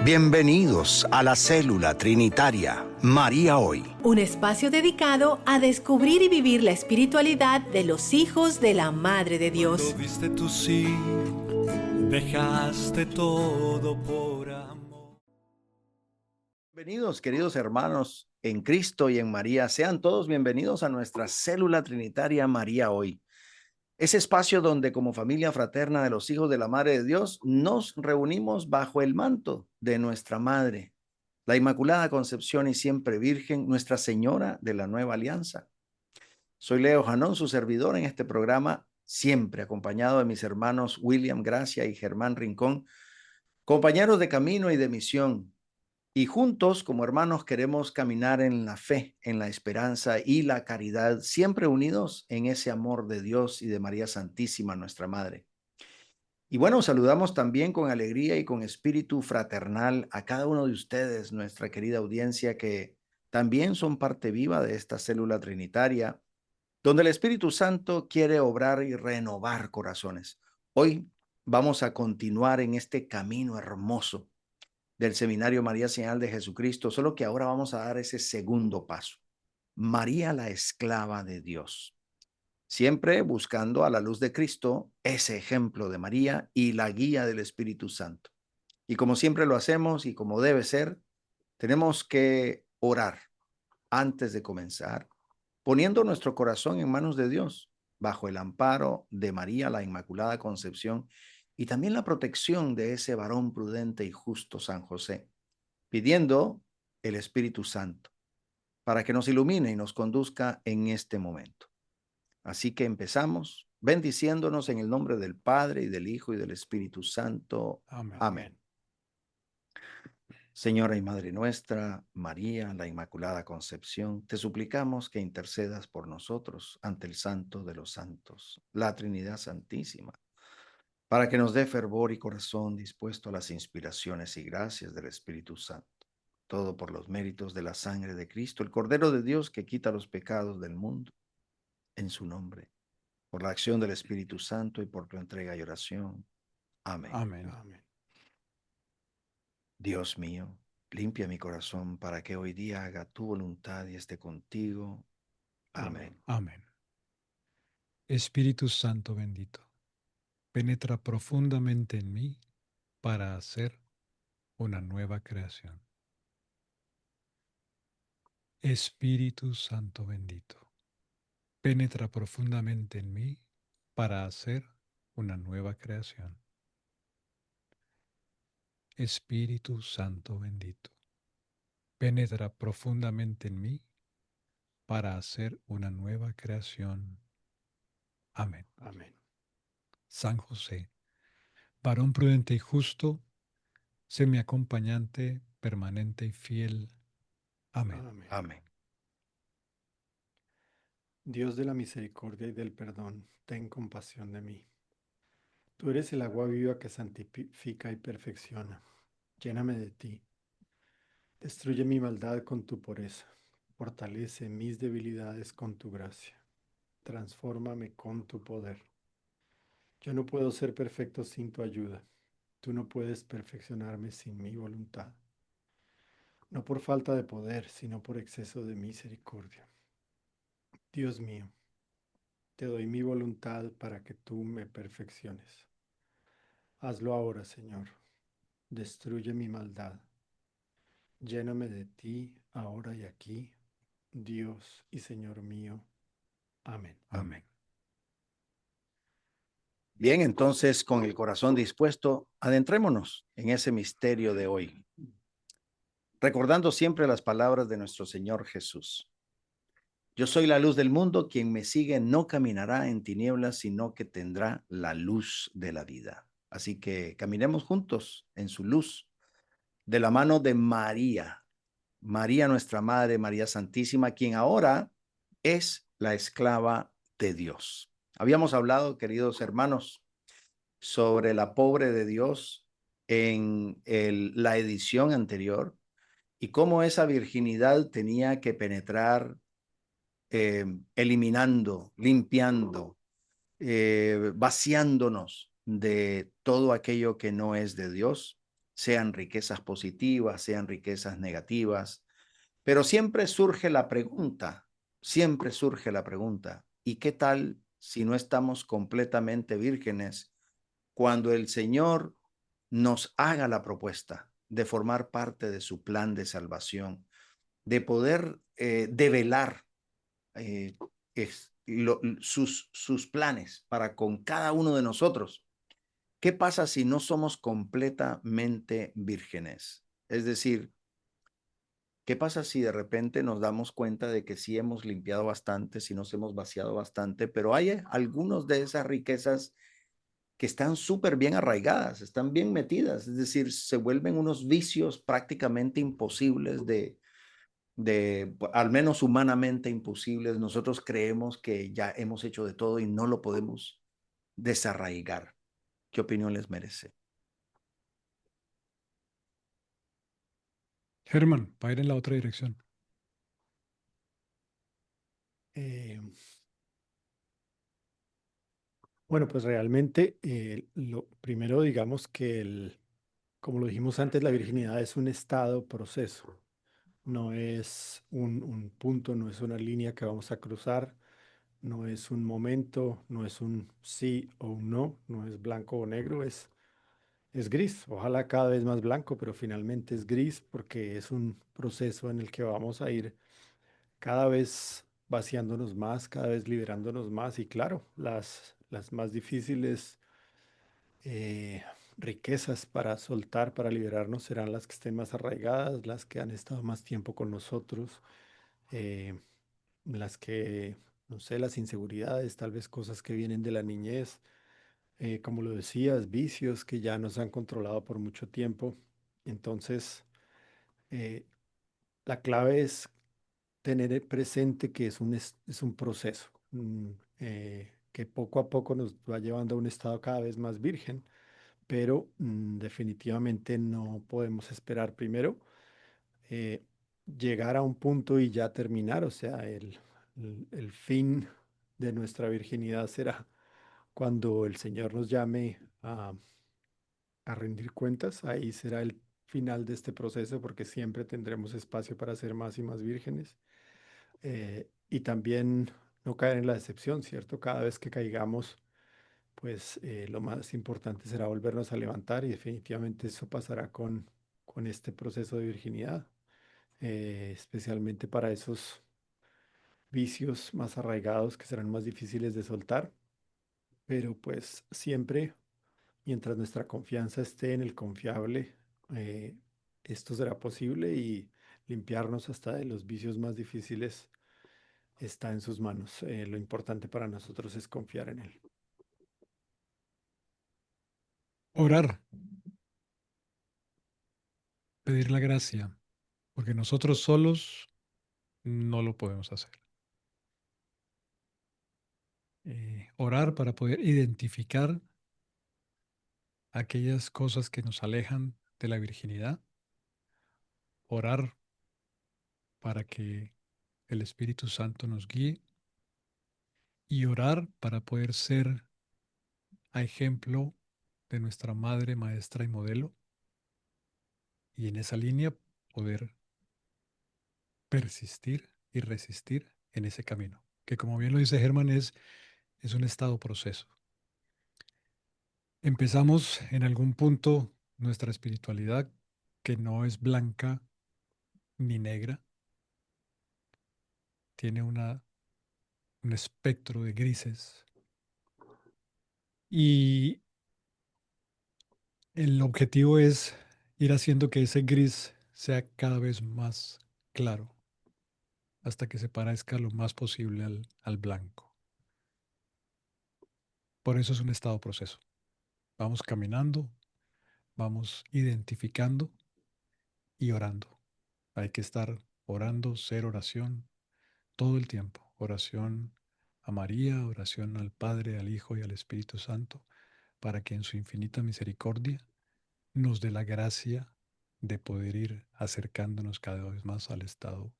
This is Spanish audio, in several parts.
Bienvenidos a la Célula Trinitaria María Hoy. Un espacio dedicado a descubrir y vivir la espiritualidad de los hijos de la Madre de Dios. Cuando diste tu sí, dejaste todo por amor. Bienvenidos, queridos hermanos, en Cristo y en María. Sean todos bienvenidos a nuestra Célula Trinitaria María Hoy. Ese espacio donde como familia fraterna de los hijos de la Madre de Dios nos reunimos bajo el manto de nuestra Madre, la Inmaculada Concepción y Siempre Virgen, Nuestra Señora de la Nueva Alianza. Soy Leo Janón, su servidor en este programa, siempre acompañado de mis hermanos William Gracia y Germán Rincón, compañeros de camino y de misión. Y juntos, como hermanos, queremos caminar en la fe, en la esperanza y la caridad, siempre unidos en ese amor de Dios y de María Santísima, nuestra Madre. Y bueno, saludamos también con alegría y con espíritu fraternal a cada uno de ustedes, nuestra querida audiencia, que también son parte viva de esta célula trinitaria, donde el Espíritu Santo quiere obrar y renovar corazones. Hoy vamos a continuar en este camino hermoso del Seminario María Señal de Jesucristo, solo que ahora vamos a dar ese segundo paso. María, la esclava de Dios. Siempre buscando a la luz de Cristo ese ejemplo de María y la guía del Espíritu Santo. Y como siempre lo hacemos y como debe ser, tenemos que orar antes de comenzar, poniendo nuestro corazón en manos de Dios, bajo el amparo de María, la Inmaculada Concepción, y también la protección de ese varón prudente y justo San José, pidiendo el Espíritu Santo para que nos ilumine y nos conduzca en este momento. Así que empezamos bendiciéndonos en el nombre del Padre y del Hijo y del Espíritu Santo. Amén. Amén. Señora y Madre nuestra, María, la Inmaculada Concepción, te suplicamos que intercedas por nosotros ante el Santo de los Santos, la Trinidad Santísima, para que nos dé fervor y corazón dispuesto a las inspiraciones y gracias del Espíritu Santo. Todo por los méritos de la sangre de Cristo, el Cordero de Dios que quita los pecados del mundo, en su nombre, por la acción del Espíritu Santo y por tu entrega y oración. Amén. Amén. Amén. Dios mío, limpia mi corazón para que hoy día haga tu voluntad y esté contigo. Amén. Amén. Espíritu Santo bendito, penetra profundamente en mí para hacer una nueva creación. Espíritu Santo bendito, penetra profundamente en mí para hacer una nueva creación. Espíritu Santo bendito, penetra profundamente en mí para hacer una nueva creación. Amén. Amén. San José, varón prudente y justo, sé mi acompañante permanente y fiel. Amén. Amén. Amén. Dios de la misericordia y del perdón, ten compasión de mí. Tú eres el agua viva que santifica y perfecciona. Lléname de ti. Destruye mi maldad con tu pureza. Fortalece mis debilidades con tu gracia. Transfórmame con tu poder. Yo no puedo ser perfecto sin tu ayuda. Tú no puedes perfeccionarme sin mi voluntad. No por falta de poder, sino por exceso de misericordia. Dios mío, te doy mi voluntad para que tú me perfecciones. Hazlo ahora, Señor. Destruye mi maldad. Lléname de ti, ahora y aquí, Dios y Señor mío. Amén. Amén. Bien, entonces, con el corazón dispuesto, adentrémonos en ese misterio de hoy, recordando siempre las palabras de nuestro Señor Jesús. Yo soy la luz del mundo, quien me sigue no caminará en tinieblas, sino que tendrá la luz de la vida. Así que caminemos juntos en su luz, de la mano de María, María nuestra Madre, María Santísima, quien ahora es la esclava de Dios. Habíamos hablado, queridos hermanos, sobre la pobre de Dios en la edición anterior y cómo esa virginidad tenía que penetrar eliminando, limpiando, vaciándonos de todo aquello que no es de Dios sean riquezas positivas, sean riquezas negativas, pero siempre surge la pregunta, ¿y qué tal si no estamos completamente vírgenes cuando el Señor nos haga la propuesta de formar parte de su plan de salvación, de poder develar eh, sus planes para con cada uno de nosotros? ¿Qué pasa si no somos completamente vírgenes? Es decir, ¿qué pasa si de repente nos damos cuenta de que sí hemos limpiado bastante, si nos hemos vaciado bastante, pero hay algunos de esas riquezas que están súper bien arraigadas, están bien metidas, es decir, se vuelven unos vicios prácticamente imposibles al menos humanamente imposibles? Nosotros creemos que ya hemos hecho de todo y no lo podemos desarraigar. ¿Qué opinión les merece? Germán, para ir en la otra dirección. Eh, bueno, pues realmente lo primero, digamos que como lo dijimos antes, la virginidad es un estado, proceso. No es un punto, no es una línea que vamos a cruzar, no es un momento, no es un sí o un no, no es blanco o negro, es gris. Ojalá cada vez más blanco, pero finalmente es gris porque es un proceso en el que vamos a ir cada vez vaciándonos más, cada vez liberándonos más. Y claro, las más difíciles eh, riquezas para soltar, para liberarnos, serán las que estén más arraigadas, las que han estado más tiempo con nosotros, eh, las que, no sé, las inseguridades, tal vez cosas que vienen de la niñez, como lo decías, vicios que ya nos han controlado por mucho tiempo. Entonces, eh, la clave es tener presente que es un proceso, que poco a poco nos va llevando a un estado cada vez más virgen, pero definitivamente no podemos esperar primero eh, llegar a un punto y ya terminar. O sea, el fin de nuestra virginidad será cuando el Señor nos llame a rendir cuentas. Ahí será el final de este proceso porque siempre tendremos espacio para ser más y más vírgenes. Y también no caer en la decepción, ¿cierto? Cada vez que caigamos, pues lo más importante será volvernos a levantar y definitivamente eso pasará con este proceso de virginidad, especialmente para esos vicios más arraigados que serán más difíciles de soltar, pero pues siempre, mientras nuestra confianza esté en el confiable, eh, esto será posible y limpiarnos hasta de los vicios más difíciles está en sus manos. Lo importante para nosotros es confiar en Él. Orar, pedir la gracia, porque nosotros solos no lo podemos hacer. Orar para poder identificar aquellas cosas que nos alejan de la virginidad. Orar para que el Espíritu Santo nos guíe y orar para poder ser a ejemplo de nuestra madre, maestra y modelo, y en esa línea poder persistir y resistir en ese camino, que como bien lo dice Germán es un estado proceso. Empezamos en algún punto nuestra espiritualidad que no es blanca ni negra, tiene un espectro de grises y el objetivo es ir haciendo que ese gris sea cada vez más claro hasta que se parezca lo más posible al blanco. Por eso es un estado proceso. Vamos caminando, vamos identificando y orando. Hay que estar orando, ser oración todo el tiempo. Oración a María, oración al Padre, al Hijo y al Espíritu Santo, para que en su infinita misericordia nos dé la gracia de poder ir acercándonos cada vez más al estado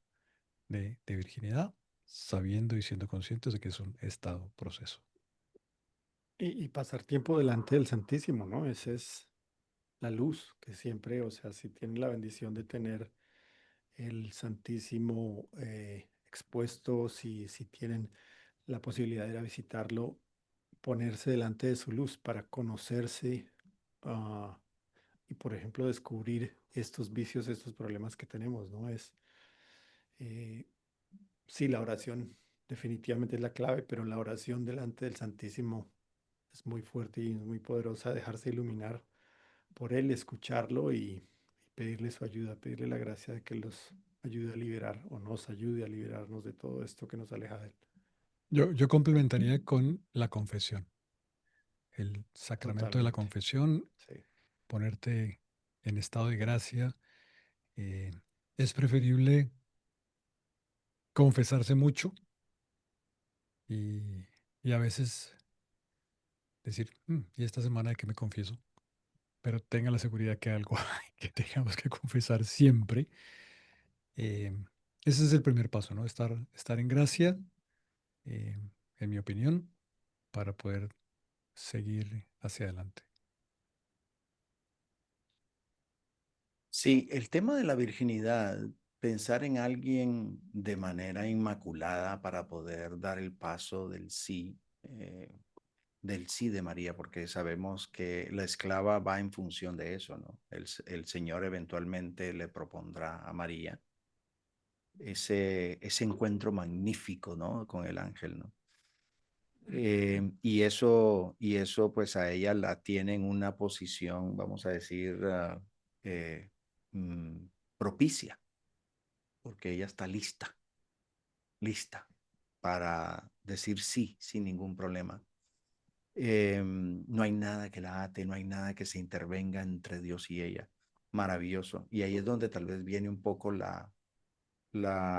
de virginidad, sabiendo y siendo conscientes de que es un estado proceso. Y pasar tiempo delante del Santísimo, ¿no? Ese es la luz, que siempre, o sea, si tienen la bendición de tener el Santísimo expuesto, si tienen la posibilidad de ir a visitarlo, ponerse delante de su luz para conocerse, ah, y, por ejemplo, descubrir estos vicios, estos problemas que tenemos, ¿no? Eh, sí, la oración definitivamente es la clave, pero la oración delante del Santísimo es muy fuerte y es muy poderosa, dejarse iluminar por Él, escucharlo y pedirle su ayuda, pedirle la gracia de que los ayude a liberar o nos ayude a liberarnos de todo esto que nos aleja de Él. Yo complementaría con la confesión, el sacramento de la Totalmente, confesión, sí. ponerte en estado de gracia. eh, es preferible confesarse mucho y, y a veces decir, ¿y esta semana de qué me confieso? Pero tenga la seguridad que algo hay que tengamos que confesar siempre. Eh, Ese es el primer paso, ¿no? Estar en gracia, eh, en mi opinión, para poder seguir hacia adelante. Sí, el tema de la virginidad, pensar en alguien de manera inmaculada para poder dar el paso del sí de María, porque sabemos que la esclava va en función de eso, ¿no? El Señor eventualmente le propondrá a María ese encuentro magnífico, ¿no? Con el ángel, ¿no? Y eso pues a ella la tiene en una posición, vamos a decir, eh, mm, propicia, porque ella está lista para decir sí sin ningún problema. No hay nada que la ate, no hay nada que se intervenga entre Dios y ella. Maravilloso. Y ahí es donde tal vez viene un poco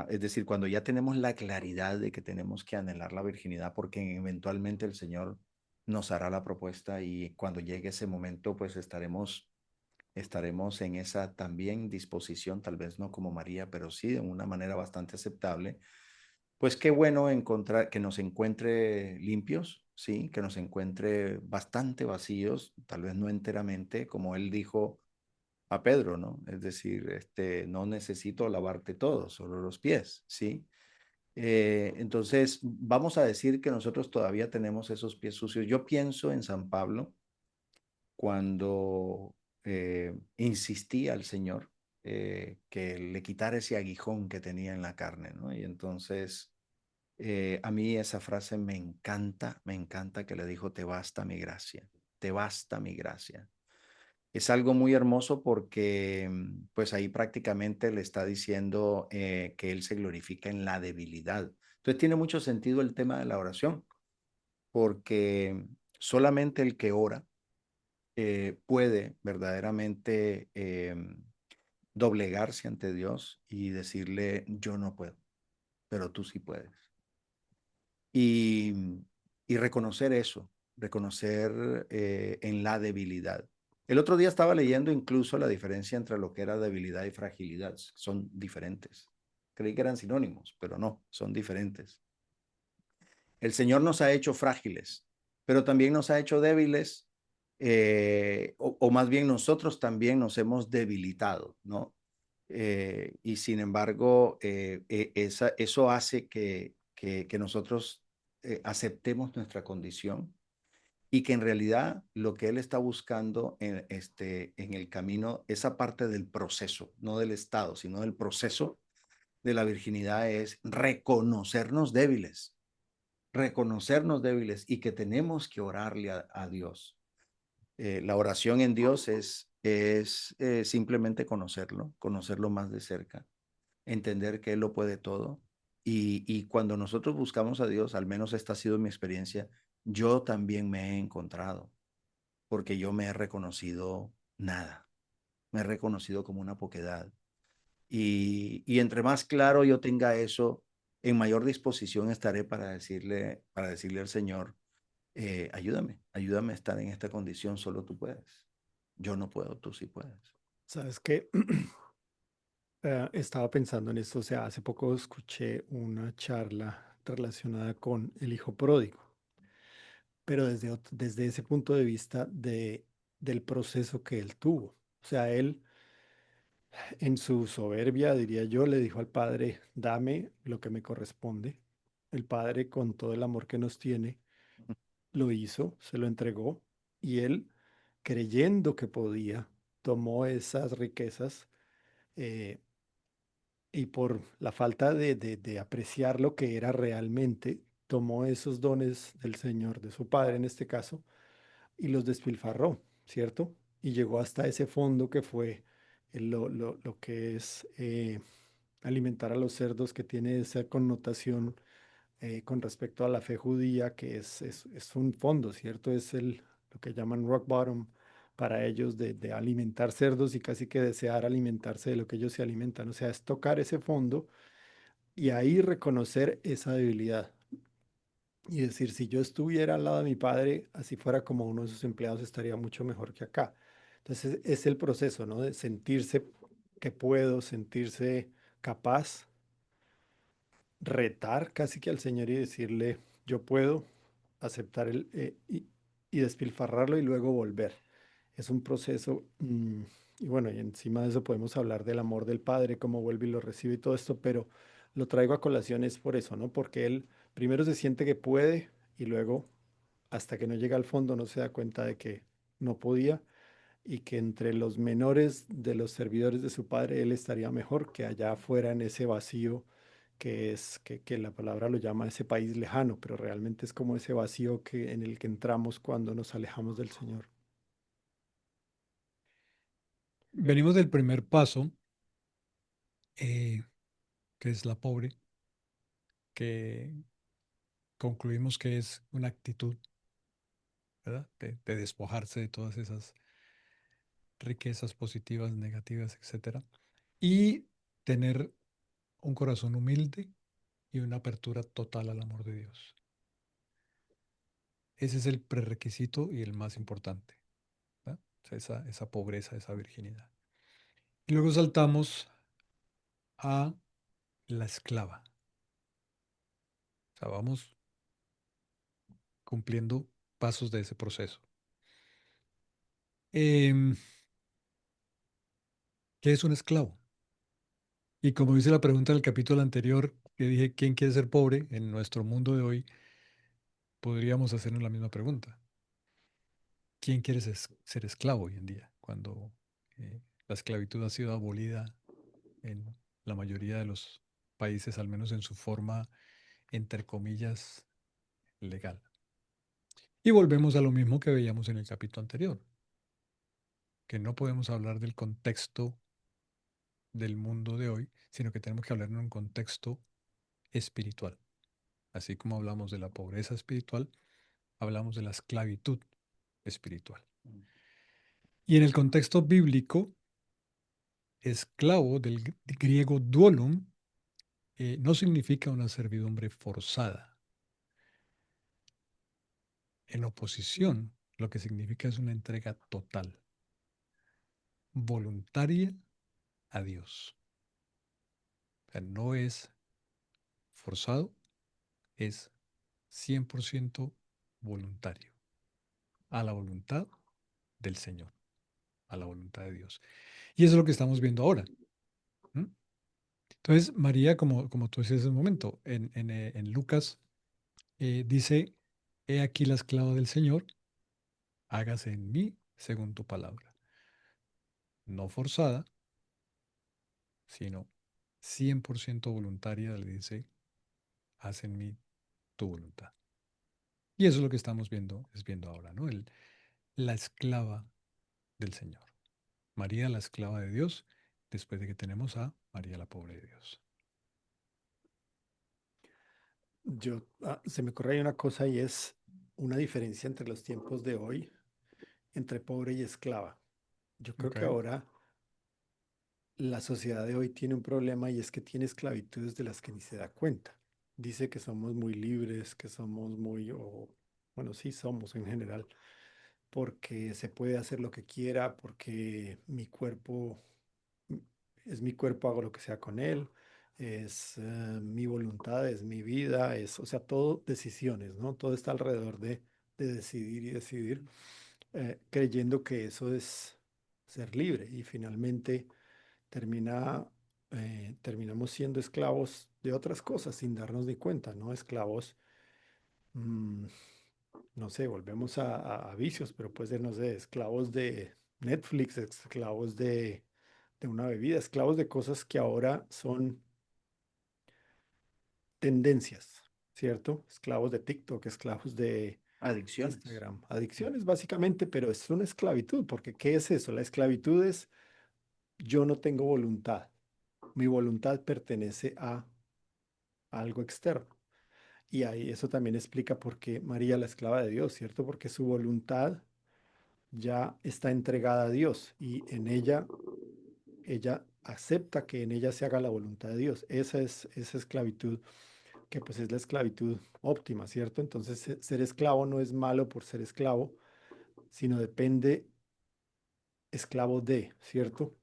es decir, cuando ya tenemos la claridad de que tenemos que anhelar la virginidad, porque eventualmente el Señor nos hará la propuesta y cuando llegue ese momento, pues estaremos en esa también disposición, tal vez no como María, pero sí de una manera bastante aceptable. Pues qué bueno encontrar que nos encuentre limpios, sí, que nos encuentre bastante vacíos, tal vez no enteramente, como él dijo a Pedro, ¿no? Es decir, no necesito lavarte todo, solo los pies, ¿sí? Entonces, vamos a decir que nosotros todavía tenemos esos pies sucios. Yo pienso en San Pablo cuando insistía al Señor que le quitara ese aguijón que tenía en la carne, ¿no? Y entonces, a mí esa frase me encanta que le dijo, te basta mi gracia, te basta mi gracia. Es algo muy hermoso porque pues ahí prácticamente le está diciendo que Él se glorifica en la debilidad. Entonces tiene mucho sentido el tema de la oración, porque solamente el que ora puede verdaderamente doblegarse ante Dios y decirle, yo no puedo, pero tú sí puedes. Y, y reconocer eso, reconocer en la debilidad. El otro día estaba leyendo incluso la diferencia entre lo que era debilidad y fragilidad. Son diferentes. Creí que eran sinónimos, pero no, son diferentes. El Señor nos ha hecho frágiles, pero también nos ha hecho débiles, o más bien nosotros también nos hemos debilitado, ¿no? Y sin embargo, eso hace que nosotros aceptemos nuestra condición y que en realidad lo que Él está buscando en el camino, esa parte del proceso, no del estado, sino del proceso de la virginidad es reconocernos débiles y que tenemos que orarle a Dios. La oración en Dios es simplemente conocerlo más de cerca, entender que Él lo puede todo. Y cuando nosotros buscamos a Dios, al menos esta ha sido mi experiencia, yo también me he encontrado, porque yo me he reconocido nada, me he reconocido como una poquedad. Y entre más claro yo tenga eso, en mayor disposición estaré para decirle al Señor, ayúdame a estar en esta condición, solo tú puedes. Yo no puedo, tú sí puedes. ¿Sabes qué? Estaba pensando en esto, o sea, hace poco escuché una charla relacionada con el hijo pródigo, pero desde ese punto de vista del proceso que él tuvo. O sea, él en su soberbia, diría yo, le dijo al Padre, dame lo que me corresponde. El Padre, con todo el amor que nos tiene, lo hizo, se lo entregó y él, creyendo que podía, tomó esas riquezas eh, y por la falta de apreciar lo que era realmente, tomó esos dones del Señor, de su Padre en este caso, y los despilfarró, ¿cierto? Y llegó hasta ese fondo que fue lo que es alimentar a los cerdos, que tiene esa connotación con respecto a la fe judía, que es un fondo, ¿cierto? Es lo que llaman rock bottom para ellos de alimentar cerdos y casi que desear alimentarse de lo que ellos se alimentan. O sea, es tocar ese fondo y ahí reconocer esa debilidad y decir, si yo estuviera al lado de mi padre, así fuera como uno de sus empleados, estaría mucho mejor que acá. Entonces, es el proceso, ¿no? De sentirse que puedo, sentirse capaz, retar casi que al Señor y decirle, yo puedo aceptar y despilfarrarlo y luego volver. Es un proceso, y bueno, y encima de eso podemos hablar del amor del Padre, cómo vuelve y lo recibe y todo esto, pero lo traigo a colación es por eso, ¿no? Porque él primero se siente que puede y luego, hasta que no llega al fondo, no se da cuenta de que no podía y que entre los menores de los servidores de su padre, él estaría mejor que allá afuera en ese vacío que la palabra lo llama ese país lejano, pero realmente es como ese vacío en el que entramos cuando nos alejamos del Señor. Venimos del primer paso, que es la pobre, que concluimos que es una actitud, ¿verdad? De despojarse de todas esas riquezas positivas, negativas, etcétera, y tener un corazón humilde y una apertura total al amor de Dios. Ese es el prerequisito y el más importante, ¿verdad? O sea, esa pobreza, esa virginidad. Y luego saltamos a la esclava. O sea, vamos cumpliendo pasos de ese proceso. Em, ¿Qué es un esclavo? Y como dice la pregunta del capítulo anterior, que dije, ¿quién quiere ser pobre? En nuestro mundo de hoy, podríamos hacernos la misma pregunta. ¿Quién quiere ser esclavo hoy en día? Cuando la esclavitud ha sido abolida en la mayoría de los países, al menos en su forma, entre comillas, legal. Y volvemos a lo mismo que veíamos en el capítulo anterior, que no podemos hablar del contexto del mundo de hoy, sino que tenemos que hablar en un contexto espiritual. Así como hablamos de la pobreza espiritual, hablamos de la esclavitud espiritual. Y en el contexto bíblico, esclavo del griego duolum no significa una servidumbre forzada. En oposición, lo que significa es una entrega total, voluntaria a Dios. O sea, no es forzado, es 100% voluntario, a la voluntad del Señor, a la voluntad de Dios. Y eso es lo que estamos viendo ahora. ¿Mm? Entonces, María, como tú decías en un momento, en Lucas dice, he aquí la esclava del Señor, hágase en mí según tu palabra. No forzada, sino 100% voluntaria, le dice, haz en mí tu voluntad. Y eso es lo que estamos viendo ahora, ¿no? La esclava del Señor. María, la esclava de Dios, después de que tenemos a María, la pobre de Dios. Se me ocurre ahí una cosa y es una diferencia entre los tiempos de hoy, entre pobre y esclava. Yo creo Ok, que ahora la sociedad de hoy tiene un problema y es que tiene esclavitudes de las que ni se da cuenta. Dice que somos muy libres, que somos bueno, sí somos en general, porque se puede hacer lo que quiera, porque mi cuerpo mm, es mi cuerpo, hago lo que sea con él, es mi voluntad, es mi vida, o sea, todo decisiones, ¿no? Todo está alrededor de decidir y decidir. creyendo que eso es ser libre y finalmente terminamos siendo esclavos de otras cosas sin darnos ni cuenta, ¿no? Esclavos, mm, no sé, volvemos a vicios, pero puede ser, no sé, esclavos de Netflix, esclavos de una bebida, esclavos de cosas que ahora son tendencias, ¿cierto? Esclavos de TikTok, esclavos de Adicciones. Instagram, adicciones básicamente, pero es una esclavitud, porque ¿qué es eso? La esclavitud es yo no tengo voluntad, mi voluntad pertenece a algo externo. Y ahí eso también explica por qué María la esclava de Dios, ¿cierto? Porque su voluntad ya está entregada a Dios y en ella acepta que en ella se haga la voluntad de Dios. Esa es esa esclavitud que pues es la esclavitud óptima, ¿cierto? Entonces ser esclavo no es malo por ser esclavo, sino depende esclavo de, ¿cierto?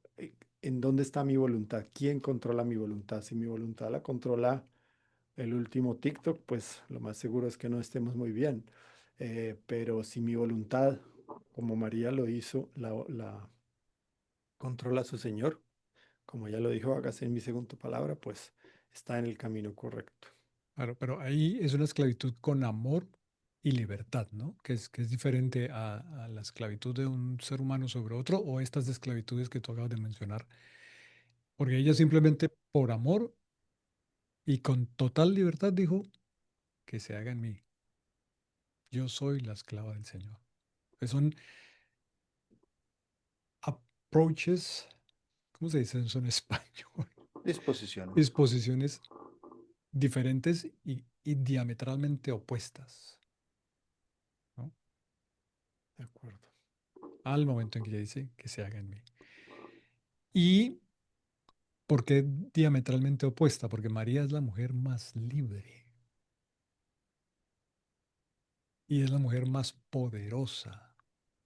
¿En dónde está mi voluntad? ¿Quién controla mi voluntad? Si mi voluntad la controla el último TikTok, pues lo más seguro es que no estemos muy bien. Pero si mi voluntad, como María lo hizo, la controla su Señor, como ya lo dijo, hágase en mi segunda palabra, pues está en el camino correcto. Claro, pero ahí es una esclavitud con amor y libertad, ¿no? Que es diferente a la esclavitud de un ser humano sobre otro o estas esclavitudes que tú acabas de mencionar, porque ella simplemente por amor y con total libertad dijo que se haga en mí. Yo soy la esclava del Señor. Son approaches, ¿cómo se dice eso en español? Disposiciones. Disposiciones diferentes y diametralmente opuestas, ¿no? De acuerdo. Al momento en que ella dice que se haga en mí. ¿Y por qué diametralmente opuesta? Porque María es la mujer más libre y es la mujer más poderosa.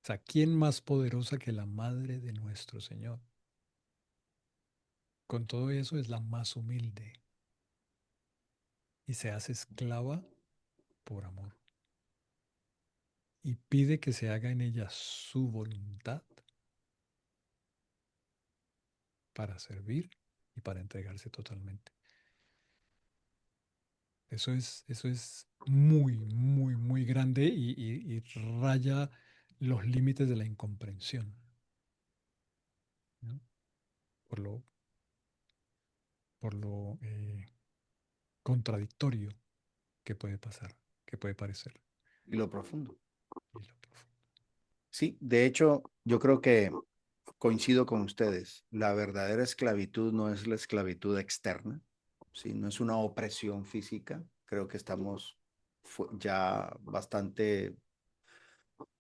O sea, ¿quién más poderosa que la madre de nuestro Señor? Con todo eso es la más humilde y se hace esclava por amor y pide que se haga en ella su voluntad para servir y para entregarse totalmente. Eso es muy, muy, muy grande y raya los límites de la incomprensión, ¿no? Por por lo contradictorio que puede pasar, que puede parecer. Y lo profundo. Y lo profundo. Sí, de hecho, yo creo que coincido con ustedes. La verdadera esclavitud no es la esclavitud externa, ¿sí? No es una opresión física. Creo que estamos ya bastante,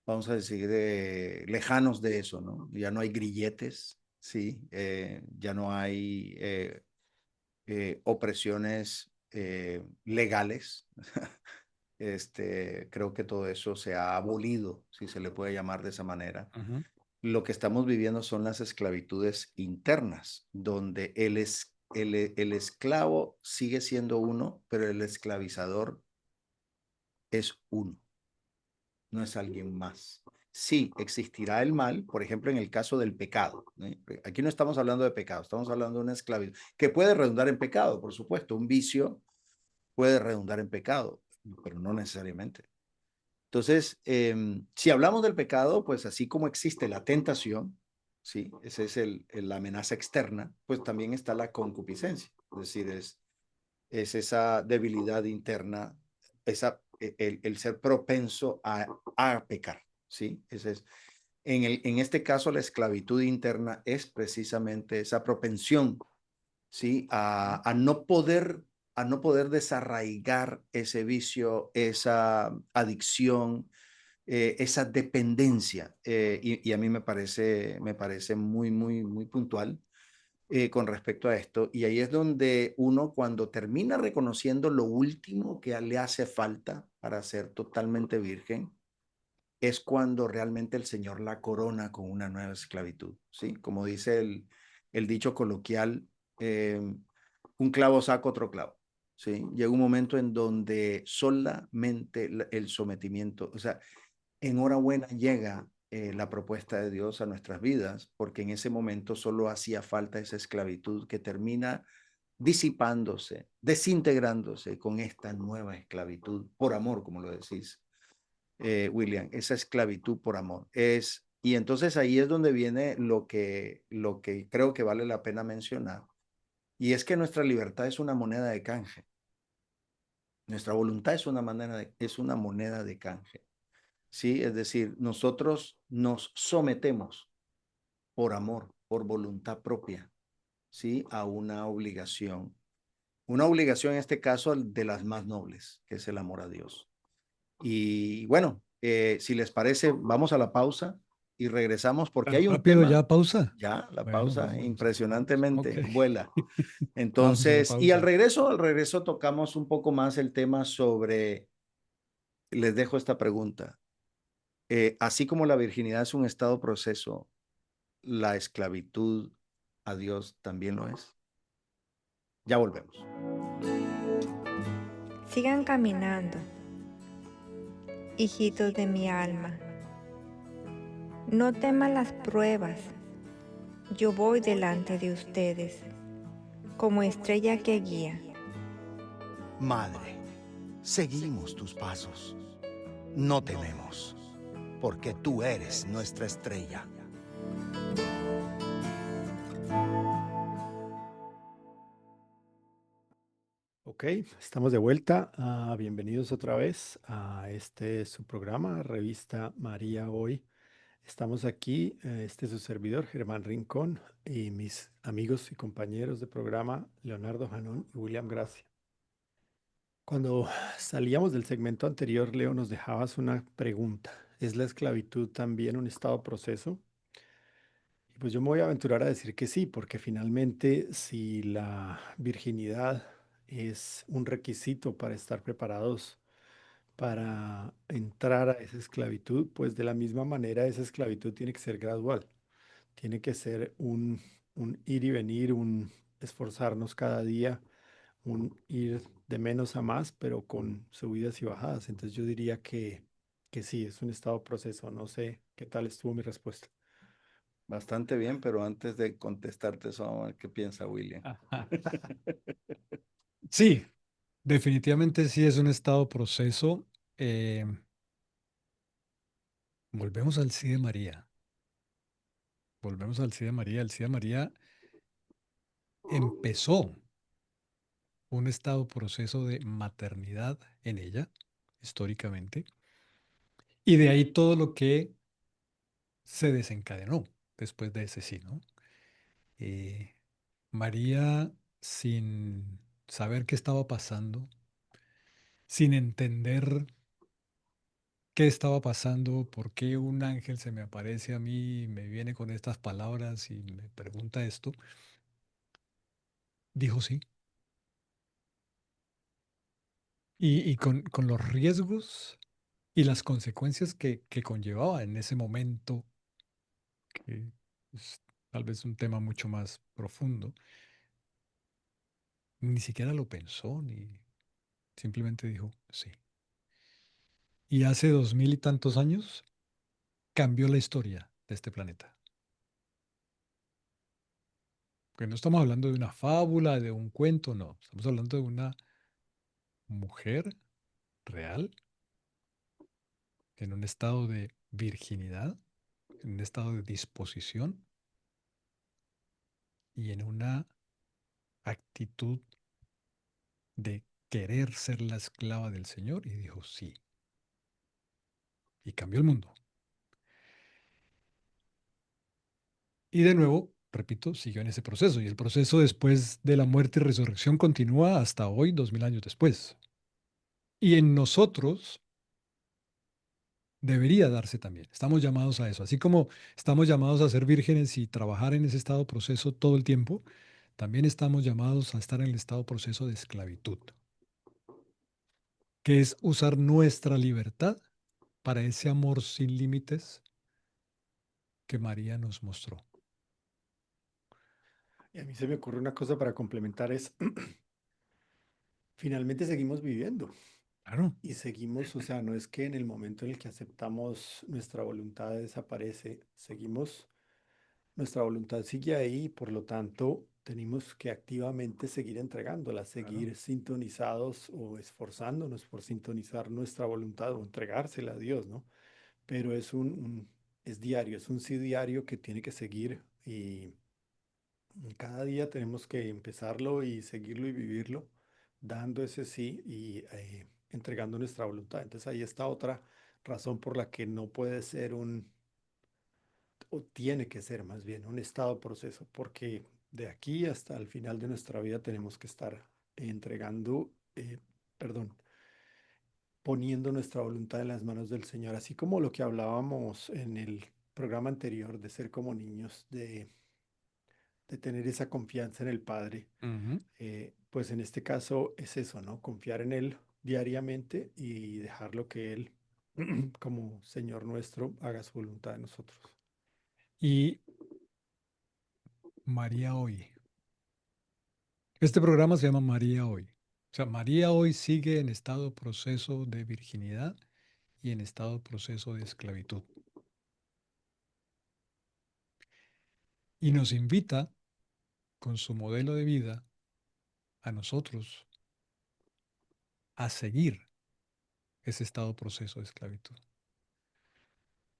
vamos a decir, lejanos de eso, ¿no? Ya no hay grilletes, ¿sí? Ya no hay opresiones legales. Creo que todo eso se ha abolido, si se le puede llamar de esa manera. Ujú. Lo que estamos viviendo son las esclavitudes internas, donde el esclavo sigue siendo uno, pero el esclavizador es uno, no es alguien más. Sí, existirá el mal, por ejemplo, en el caso del pecado, ¿eh? Aquí no estamos hablando de pecado, estamos hablando de una esclavitud, que puede redundar en pecado, por supuesto. Un vicio puede redundar en pecado, pero no necesariamente. Entonces, si hablamos del pecado, pues así como existe la tentación, ¿sí? Esa es la amenaza externa, pues también está la concupiscencia, es decir, es esa debilidad interna, el ser propenso a pecar, ¿sí? Ese es, en este caso, la esclavitud interna es precisamente esa propensión, ¿sí? A no poder desarraigar ese vicio, esa adicción, esa dependencia. Y a mí me parece muy, muy, muy puntual con respecto a esto. Y ahí es donde uno, cuando termina reconociendo lo último que le hace falta para ser totalmente virgen, es cuando realmente el Señor la corona con una nueva esclavitud, ¿sí? Como dice el dicho coloquial, un clavo saca otro clavo, ¿sí? Llega un momento en donde solamente el sometimiento, o sea, enhorabuena llega la propuesta de Dios a nuestras vidas, porque en ese momento solo hacía falta esa esclavitud que termina disipándose, desintegrándose con esta nueva esclavitud por amor, como lo decís, William, esa esclavitud por amor. Y entonces ahí es donde viene lo que creo que vale la pena mencionar, y es que nuestra libertad es una moneda de canje. Nuestra voluntad es una moneda de canje. ¿Sí? Es decir, nosotros nos sometemos por amor, por voluntad propia, ¿sí? A una obligación. Una obligación en este caso de las más nobles, que es el amor a Dios. Y bueno, si les parece, vamos a la pausa y regresamos porque Tan hay un rápido tema, ya pausa. ya la Bueno, pausa vamos. Ok. impresionantemente vuela. Vamos a la Entonces, y pausa. al regreso tocamos un poco más el tema sobre, les dejo esta pregunta. Así como la virginidad es un estado proceso, la esclavitud a Dios también lo es. Ya volvemos. Sigan caminando, hijitos de mi alma. No teman las pruebas. Yo voy delante de ustedes, como estrella que guía. Madre, seguimos tus pasos. No tememos, porque tú eres nuestra estrella. Ok, estamos de vuelta. Bienvenidos otra vez a su programa, Revista María Hoy. Estamos aquí, este es su servidor, Germán Rincón, y mis amigos y compañeros de programa, Leonardo Janón y William Gracia. Cuando salíamos del segmento anterior, Leo, nos dejabas una pregunta. ¿Es la esclavitud también un estado proceso? Y pues yo me voy a aventurar a decir que sí, porque finalmente si la virginidad es un requisito para estar preparados para entrar a esa esclavitud, pues de la misma manera esa esclavitud tiene que ser gradual, tiene que ser un ir y venir, un esforzarnos cada día, un ir de menos a más, pero con subidas y bajadas. Entonces yo diría que sí, es un estado proceso. No sé qué tal estuvo mi respuesta. Bastante bien, pero antes de contestarte eso, vamos a ver qué piensa William. Ajá. Sí, definitivamente sí es un estado proceso. Eh, volvemos al sí de María. Volvemos al sí de María. El sí de María empezó un estado proceso de maternidad en ella, históricamente, y de ahí todo lo que se desencadenó después de ese sí, ¿no? Eh, María, sin saber qué estaba pasando, sin entender qué estaba pasando, por qué un ángel se me aparece a mí, y me viene con estas palabras y me pregunta esto, dijo sí. Y con los riesgos y las consecuencias que conllevaba en ese momento, que es tal vez un tema mucho más profundo, ni siquiera lo pensó, ni simplemente dijo sí. Y hace 2000 y tantos años cambió la historia de este planeta. Porque no estamos hablando de una fábula, de un cuento, no. Estamos hablando de una mujer real en un estado de virginidad, en un estado de disposición y en una actitud de querer ser la esclava del Señor, y dijo sí. Y cambió el mundo. Y de nuevo, repito, siguió en ese proceso. Y el proceso después de la muerte y resurrección continúa hasta hoy, 2000 años después. Y en nosotros debería darse también. Estamos llamados a eso. Así como estamos llamados a ser vírgenes y trabajar en ese estado proceso todo el tiempo, también estamos llamados a estar en el estado proceso de esclavitud, que es usar nuestra libertad para ese amor sin límites que María nos mostró. Y a mí se me ocurre una cosa para complementar es, finalmente seguimos viviendo. Claro. Y seguimos, o sea, no es que en el momento en el que aceptamos nuestra voluntad desaparece, seguimos, nuestra voluntad sigue ahí, por lo tanto, tenemos que activamente seguir entregándola, Claro. seguir sintonizados o esforzándonos por sintonizar nuestra voluntad o entregársela a Dios, ¿no? Pero es diario, es un sí diario que tiene que seguir y cada día tenemos que empezarlo y seguirlo y vivirlo, dando ese sí y entregando nuestra voluntad. Entonces ahí está otra razón por la que no puede ser o tiene que ser más bien un estado proceso, porque de aquí hasta el final de nuestra vida tenemos que estar entregando, perdón, poniendo nuestra voluntad en las manos del Señor, así como lo que hablábamos en el programa anterior de ser como niños, de tener esa confianza en el Padre. Ujú. Pues en este caso es eso, ¿no? Confiar en Él diariamente y dejarlo que Él, como Señor nuestro, haga su voluntad en nosotros. Y María hoy. Este programa se llama María hoy. O sea, María hoy sigue en estado proceso de virginidad y en estado proceso de esclavitud. Y nos invita, con su modelo de vida, a nosotros a seguir ese estado proceso de esclavitud.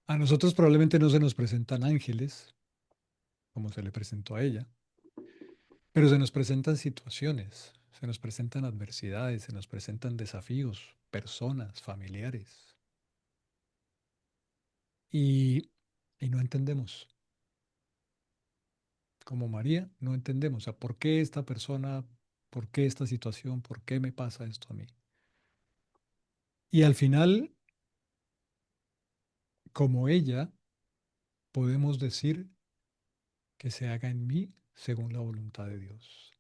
A nosotros probablemente no se nos presentan ángeles, como se le presentó a ella, pero se nos presentan situaciones, se nos presentan adversidades, se nos presentan desafíos, personas, familiares. Y, y no entendemos. Como María, no entendemos. O sea, ¿por qué esta persona, por qué esta situación, por qué me pasa esto a mí? Y al final, como ella, podemos decir que se haga en mí según la voluntad de Dios,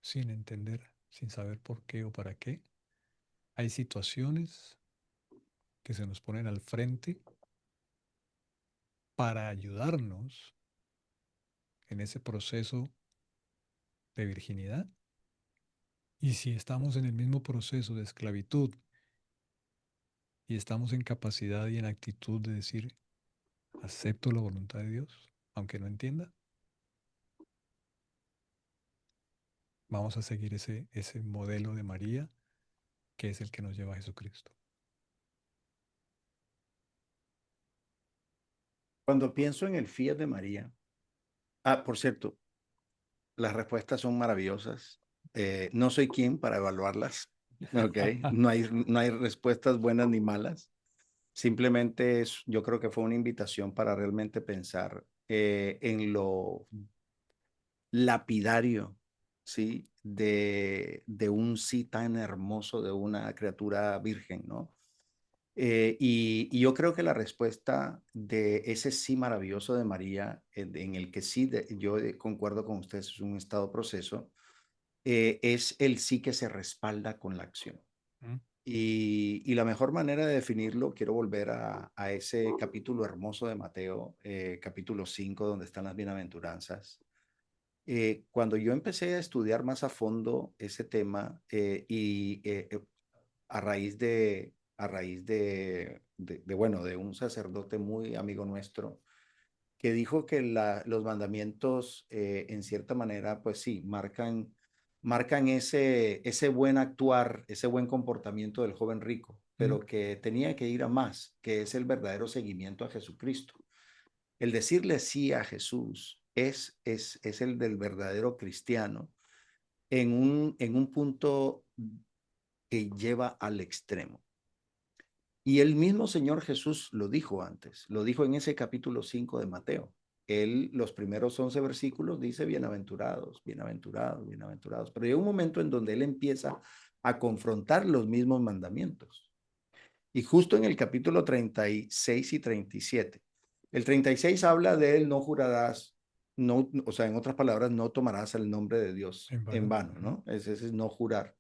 sin entender, sin saber por qué o para qué. Hay situaciones que se nos ponen al frente para ayudarnos en ese proceso de virginidad. Y si estamos en el mismo proceso de esclavitud y estamos en capacidad y en actitud de decir, acepto la voluntad de Dios, aunque no entienda, vamos a seguir ese modelo de María que es el que nos lleva a Jesucristo. Cuando pienso en el Fiat de María, por cierto, las respuestas son maravillosas. No soy quien para evaluarlas, ¿ok? No hay respuestas buenas ni malas. Simplemente yo creo que fue una invitación para realmente pensar en lo lapidario, ¿sí? De un sí tan hermoso de una criatura virgen, ¿no? Y yo creo que la respuesta de ese sí maravilloso de María, en el que sí, yo concuerdo con ustedes, es un estado proceso, es el sí que se respalda con la acción. ¿Mm? Y la mejor manera de definirlo, quiero volver a ese capítulo hermoso de Mateo, capítulo 5, donde están las bienaventuranzas. Cuando yo empecé a estudiar más a fondo ese tema bueno, de un sacerdote muy amigo nuestro que dijo que los mandamientos en cierta manera, pues sí, marcan ese buen actuar, ese buen comportamiento del joven rico, ¿Mm? pero que tenía que ir a más, que es el verdadero seguimiento a Jesucristo. El decirle sí a Jesús es el del verdadero cristiano en un punto que lleva al extremo. Y el mismo Señor Jesús lo dijo antes, lo dijo en ese capítulo 5 de Mateo. Él, los primeros 11 versículos, dice bienaventurados, bienaventurados, bienaventurados. Pero hay un momento en donde él empieza a confrontar los mismos mandamientos. Y justo en el capítulo 36 y 37. El 36 habla de él, no jurarás, no, o sea, en otras palabras, no tomarás el nombre de Dios En en vano. vano, ¿no? Ese es no jurar.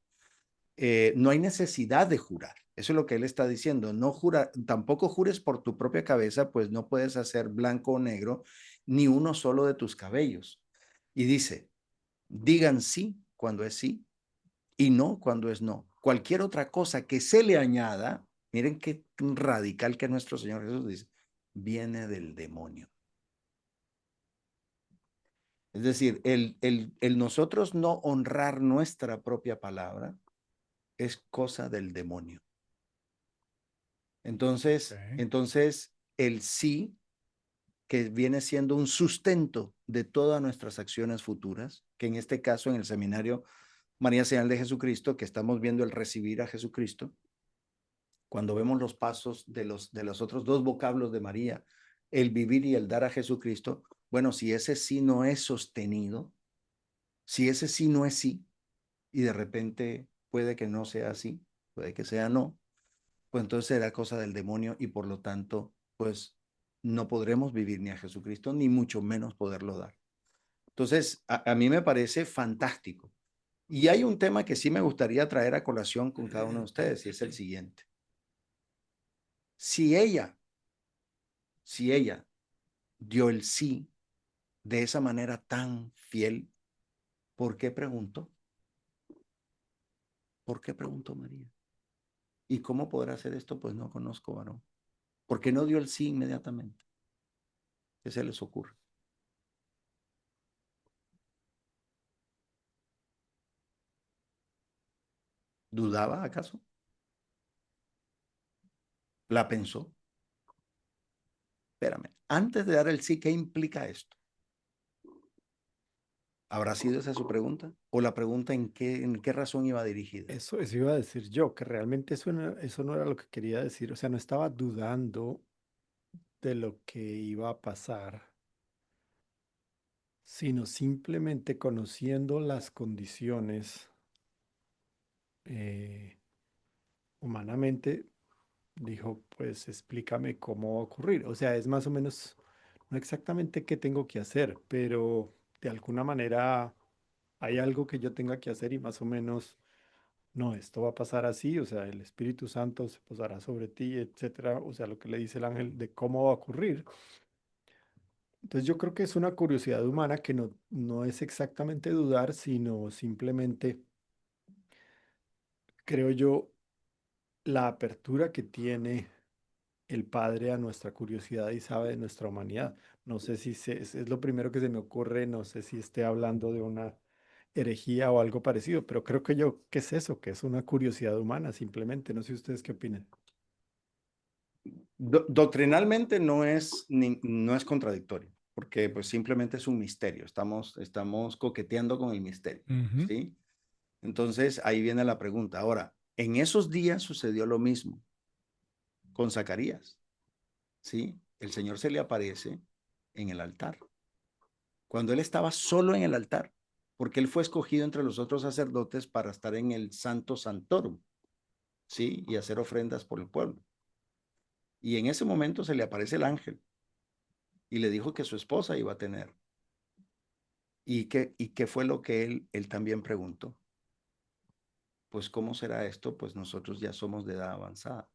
No hay necesidad de jurar. Eso es lo que él está diciendo. No jura, tampoco jures por tu propia cabeza, pues no puedes hacer blanco o negro ni uno solo de tus cabellos. Y dice, digan sí cuando es sí y no cuando es no. cualquier otra cosa que se le añada, miren qué radical que nuestro Señor Jesús dice, viene del demonio. Es decir, el nosotros no honrar nuestra propia palabra es cosa del demonio. Entonces, el sí, que viene siendo un sustento de todas nuestras acciones futuras, que en este caso en el seminario María Señal de Jesucristo, que estamos viendo el recibir a Jesucristo, cuando vemos los pasos de los otros dos vocablos de María, el vivir y el dar a Jesucristo, bueno, si ese sí no es sostenido, si ese sí no es sí, y de repente puede que no sea así, puede que sea no, pues entonces será cosa del demonio y por lo tanto, pues no podremos vivir ni a Jesucristo, ni mucho menos poderlo dar. Entonces, a mí me parece fantástico. Y hay un tema que sí me gustaría traer a colación con cada uno de ustedes, y es el siguiente. Si ella dio el sí de esa manera tan fiel, ¿por qué preguntó? ¿Por qué preguntó María? ¿Y cómo podrá hacer esto? Pues no conozco varón. ¿Por qué no dio el sí inmediatamente? ¿Qué se les ocurre? ¿Dudaba acaso? ¿La pensó? Espérame, antes de dar el sí, ¿qué implica esto? ¿Habrá sido esa su pregunta? ¿O la pregunta en qué razón iba dirigida? Eso iba a decir yo, que realmente eso no era lo que quería decir. O sea, no estaba dudando de lo que iba a pasar, sino simplemente conociendo las condiciones eh, humanamente, dijo, pues explícame cómo va a ocurrir. O sea, es más o menos, no exactamente qué tengo que hacer, pero de alguna manera hay algo que yo tenga que hacer y más o menos, no, esto va a pasar así, o sea, el Espíritu Santo se posará sobre ti, etcétera. O sea, lo que le dice el ángel de cómo va a ocurrir. Entonces yo creo que es una curiosidad humana que no es exactamente dudar, sino simplemente, creo yo, la apertura que tiene el Padre a nuestra curiosidad y sabe de nuestra humanidad. No sé si es lo primero que se me ocurre, no sé si esté hablando de una herejía o algo parecido, pero creo que yo, ¿qué es eso? Que es una curiosidad humana simplemente. No sé ustedes qué opinan. Doctrinalmente no es contradictorio, porque pues simplemente es un misterio. Estamos coqueteando con el misterio, ¿sí? Entonces ahí viene la pregunta. Ahora, en esos días sucedió lo mismo con Zacarías, ¿sí? El Señor se le aparece en el altar, cuando él estaba solo en el altar, porque él fue escogido entre los otros sacerdotes para estar en el Santo Santorum, ¿sí? Y hacer ofrendas por el pueblo. Y en ese momento se le aparece el ángel y le dijo que su esposa iba a tener. ¿Y qué fue lo que él también preguntó? Pues, ¿cómo será esto? Pues nosotros ya somos de edad avanzada.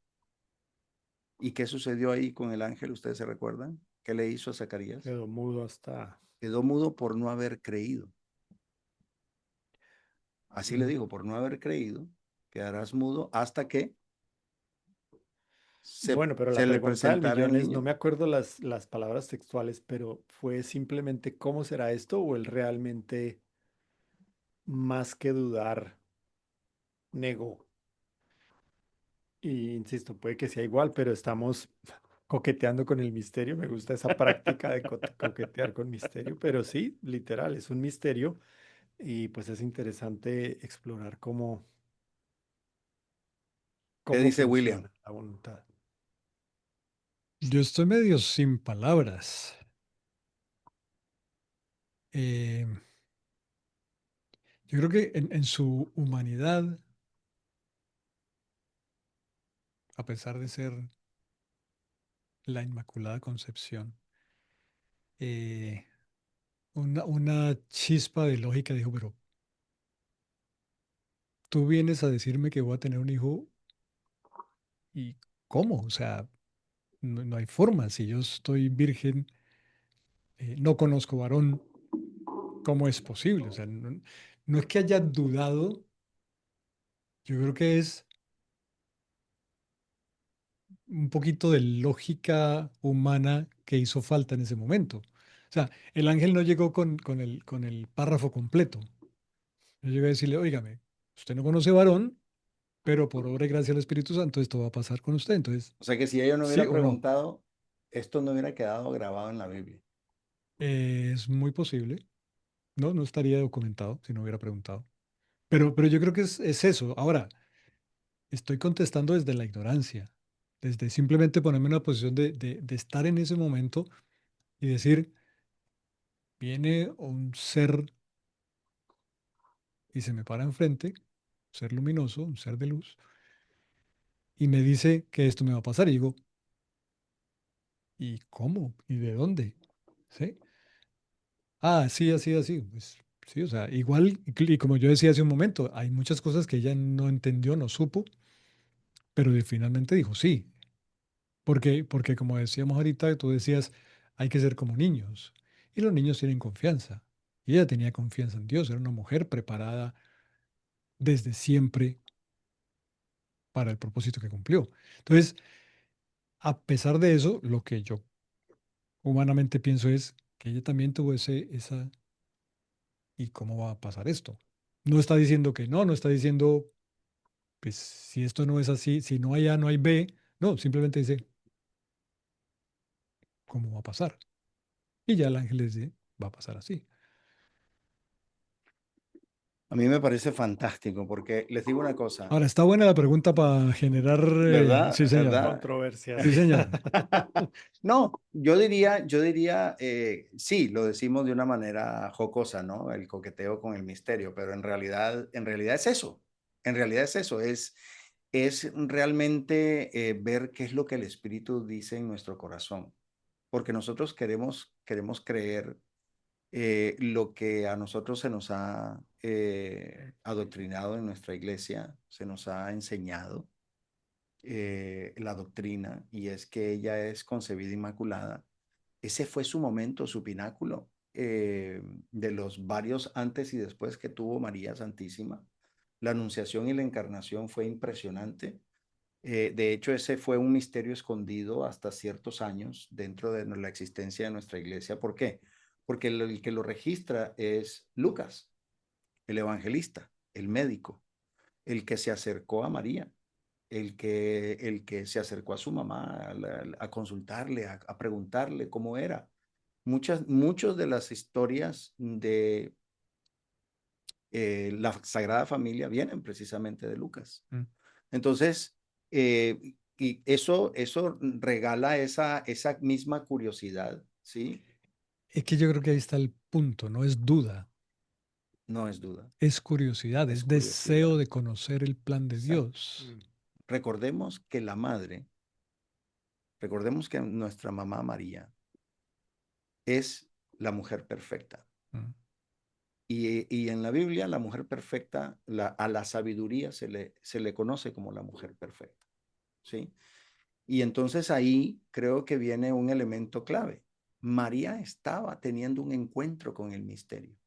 ¿Y qué sucedió ahí con el ángel? ¿Ustedes se recuerdan? ¿Qué le hizo a Zacarías? Quedó mudo hasta... Quedó mudo por no haber creído. Así le Mm. dijo, por no haber creído, quedarás mudo hasta que se, Bueno, pero la se le pregunta del presentara el millón es, no niño. me acuerdo las palabras textuales, pero ¿fue simplemente cómo será esto o él realmente, más que dudar, negó? Y insisto, puede que sea igual, pero estamos coqueteando con el misterio. Me gusta esa práctica de coquetear con misterio, pero sí, literal, es un misterio y pues es interesante explorar ¿Qué cómo dice William? funciona la voluntad. Yo estoy medio sin palabras. Eh, yo creo que en su humanidad, a pesar de ser la Inmaculada Concepción, eh, una chispa de lógica dijo, pero tú vienes a decirme que voy a tener un hijo y ¿cómo? O sea, no hay forma. Si yo estoy virgen, no conozco varón, ¿cómo es posible? O sea, no es que haya dudado Yo creo que es un poquito de lógica humana que hizo falta en ese momento. O sea, el ángel no llegó con el párrafo completo. Yo llegué a decirle, óigame, usted no conoce varón, pero por obra y gracia del Espíritu Santo esto va a pasar con usted. Entonces, O sea que si ella no ¿sí hubiera o no? preguntado, esto no hubiera quedado grabado en la Biblia. Es muy posible. No, no estaría documentado si no hubiera preguntado. Pero yo creo que es eso. Ahora, estoy contestando desde la ignorancia, desde simplemente ponerme en una posición de estar en ese momento y decir, viene un ser y se me para enfrente, un ser luminoso, un ser de luz, y me dice que esto me va a pasar. Y digo, ¿y cómo? ¿Y de dónde? ¿Sí? Ah, sí, así, así. Pues sí, o sea, igual, y como yo decía hace un momento, hay muchas cosas que ella no entendió, no supo, pero finalmente dijo sí. Porque como decíamos ahorita, tú decías, hay que ser como niños. Y los niños tienen confianza. Y ella tenía confianza en Dios, era una mujer preparada desde siempre para el propósito que cumplió. Entonces, a pesar de eso, lo que yo humanamente pienso es que ella también tuvo esa, ¿y cómo va a pasar esto? No está diciendo que no, no está diciendo, pues si esto no es así, si no hay A, no hay B. No, simplemente dice, ¿cómo va a pasar? Y ya el ángel le dice, va a pasar así. A mí me parece fantástico porque les digo una cosa, Ahora, está buena la pregunta para generar, ¿verdad? sí, señor, ¿Verdad? sí, Controversias. señor. No, yo diría, sí, lo decimos de una manera jocosa, ¿no? El coqueteo con el misterio, pero en realidad es eso. En realidad es eso, es realmente ver qué es lo que el Espíritu dice en nuestro corazón, porque nosotros queremos creer lo que a nosotros se nos ha adoctrinado en nuestra iglesia, se nos ha enseñado la doctrina, y es que ella es concebida inmaculada. Ese fue su momento, su pináculo, de los varios antes y después que tuvo María Santísima. La anunciación y la encarnación fue impresionante. De hecho, ese fue un misterio escondido hasta ciertos años dentro de la existencia de nuestra iglesia. ¿Por qué? Porque el que lo registra es Lucas, el evangelista, el médico, el que se acercó a María, el que se acercó a su mamá a consultarle, a preguntarle cómo era. Muchas de las historias de la Sagrada Familia vienen precisamente de Lucas. Mm. Entonces, y eso regala esa misma curiosidad, ¿sí? Es que yo creo que ahí está el punto, no es duda, No es duda, es curiosidad, es es deseo curiosidad. de conocer el plan de Exacto. Dios. Mm. Recordemos que la madre, recordemos que nuestra mamá María es la mujer perfecta. Mm. Y en la Biblia, la mujer perfecta, a la sabiduría se le conoce como la mujer perfecta, ¿sí? Y entonces ahí creo que viene un elemento clave. María estaba teniendo un encuentro con el misterio.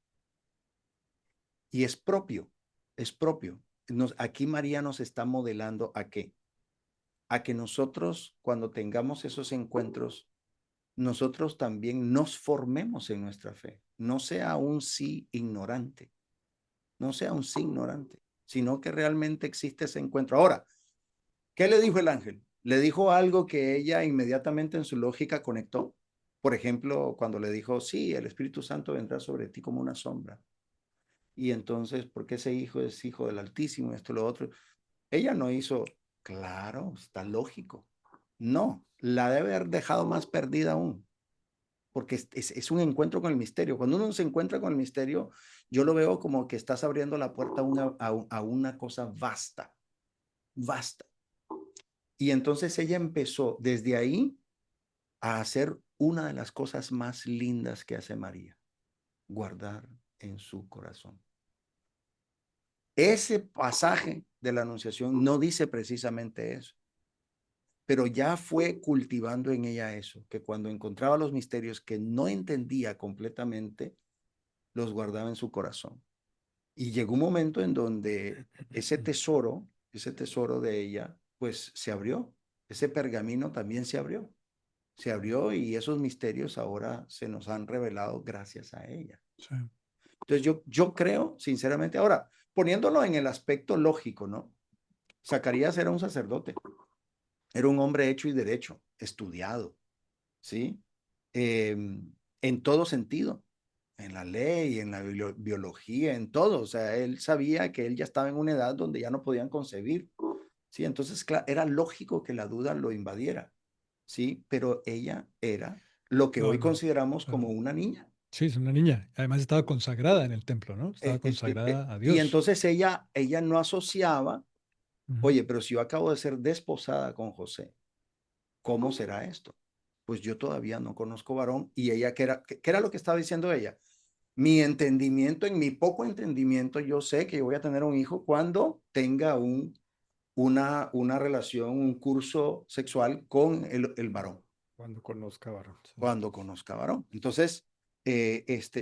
Y es propio, es propio. Aquí María nos está modelando ¿a qué? A que nosotros, cuando tengamos esos encuentros, nosotros también nos formemos en nuestra fe. No sea un sí ignorante, no sea un sí ignorante, sino que realmente existe ese encuentro. Ahora, ¿qué le dijo el ángel? Le dijo algo que ella inmediatamente en su lógica conectó. Por ejemplo, cuando le dijo, sí, el Espíritu Santo vendrá sobre ti como una sombra. Y entonces, ¿por qué ese hijo es hijo del Altísimo? Esto, lo otro. Ella no hizo, claro, está lógico. No, la debe haber dejado más perdida aún, porque es un encuentro con el misterio. Cuando uno se encuentra con el misterio, yo lo veo como que estás abriendo la puerta a una cosa vasta, vasta. Y entonces ella empezó desde ahí a hacer una de las cosas más lindas que hace María, guardar en su corazón. Ese pasaje de la Anunciación no dice precisamente eso, pero ya fue cultivando en ella eso, que cuando encontraba los misterios que no entendía completamente, los guardaba en su corazón. Y llegó un momento en donde ese tesoro de ella, pues se abrió. Ese pergamino también se abrió. Se abrió y esos misterios ahora se nos han revelado gracias a ella. Sí. Entonces yo creo, sinceramente, ahora, poniéndolo en el aspecto lógico, ¿no? Zacarías era un sacerdote, era un hombre hecho y derecho, estudiado, ¿sí? En todo sentido, en la ley, en la biología, en todo. O sea, él sabía que él ya estaba en una edad donde ya no podían concebir, ¿sí? Entonces, claro, era lógico que la duda lo invadiera, ¿sí? Pero ella era lo que hoy consideramos como una niña. Sí, es una niña. Además estaba consagrada en el templo, ¿no? Estaba consagrada a Y Dios. entonces ella no asociaba, oye, pero si yo acabo de ser desposada con José, ¿cómo será esto? Pues yo todavía no conozco varón. Y ella, ¿qué era lo que estaba diciendo ella? Mi entendimiento, en mi poco entendimiento, yo sé que yo voy a tener un hijo cuando tenga una relación, un curso sexual con el varón. Cuando conozca varón. Sí. Cuando conozca varón. Entonces,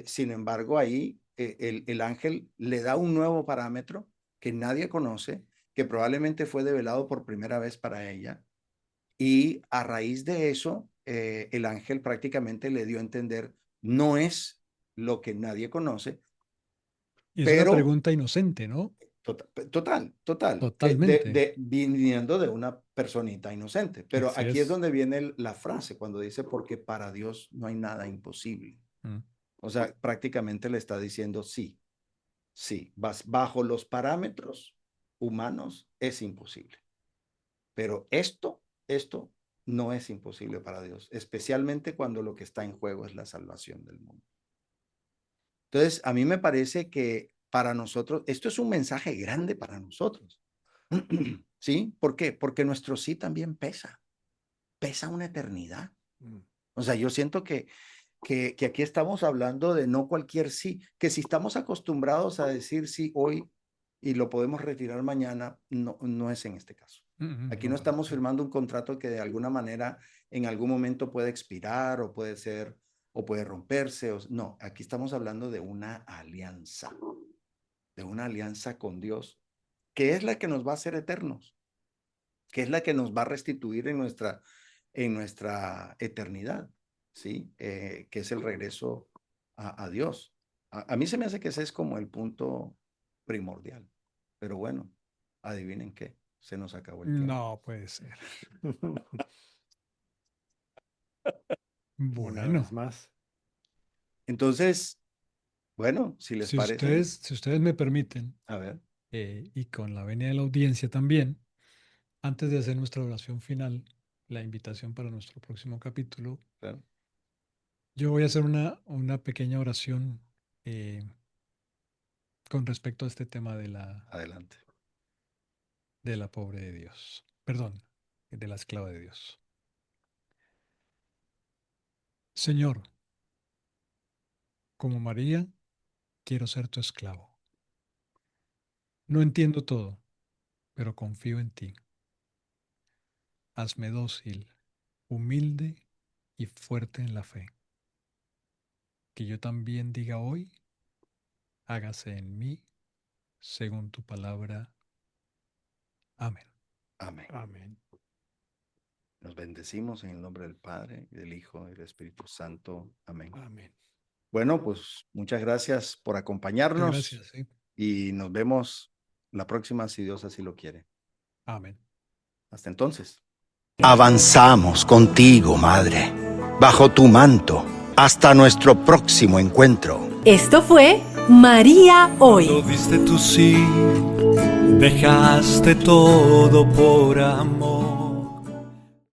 sin embargo, ahí el ángel le da un nuevo parámetro que nadie conoce, que probablemente fue develado por primera vez para ella. Y a raíz de eso, el ángel prácticamente le dio a entender, no es lo que nadie conoce. Y es una pregunta inocente, ¿no? Total. Totalmente. Viniendo de una personita inocente. Pero Así aquí es donde viene la frase, cuando dice, porque para Dios no hay nada imposible. O sea, prácticamente le está diciendo, sí, bajo los parámetros humanos es imposible. Pero esto no es imposible para Dios, especialmente cuando lo que está en juego es la salvación del mundo. Entonces, a mí me parece que para nosotros, esto es un mensaje grande para nosotros. ¿Sí? ¿Por qué? Porque nuestro sí también pesa una eternidad. O sea, yo siento que aquí estamos hablando de no cualquier sí, que si estamos acostumbrados a decir sí hoy y lo podemos retirar mañana, no es en este caso. Aquí no estamos firmando un contrato que de alguna manera en algún momento puede expirar o puede ser, o puede romperse. No, aquí estamos hablando de una alianza con Dios, que es la que nos va a hacer eternos, que es la que nos va a restituir en nuestra eternidad, ¿sí? Que es el regreso a Dios. A mí se me hace que ese es como el punto primordial. Pero bueno, adivinen qué, se nos acabó el tiempo. No puede ser. Una vez más. Entonces, bueno, si les parece. Si ustedes me permiten, a ver. Y con la venia de la audiencia también, antes de hacer nuestra oración final, la invitación para nuestro próximo capítulo, Claro. Yo voy a hacer una pequeña oración con respecto a este tema de la pobre de Dios. Perdón, de la esclava de Dios. Señor, como María, quiero ser tu esclavo. No entiendo todo, pero confío en ti. Hazme dócil, humilde y fuerte en la fe. Que yo también diga hoy, hágase en mí según tu palabra. Amén. Amén. Amén. Nos bendecimos en el nombre del Padre, y del Hijo y del Espíritu Santo. Amén. Amén. Bueno, pues muchas gracias por acompañarnos. Gracias, sí. Y nos vemos la próxima, si Dios así lo quiere. Amén. Hasta entonces. Avanzamos contigo, Madre, bajo tu manto, hasta nuestro próximo encuentro. Esto fue María Hoy. Cuando diste tu sí, dejaste todo por amor.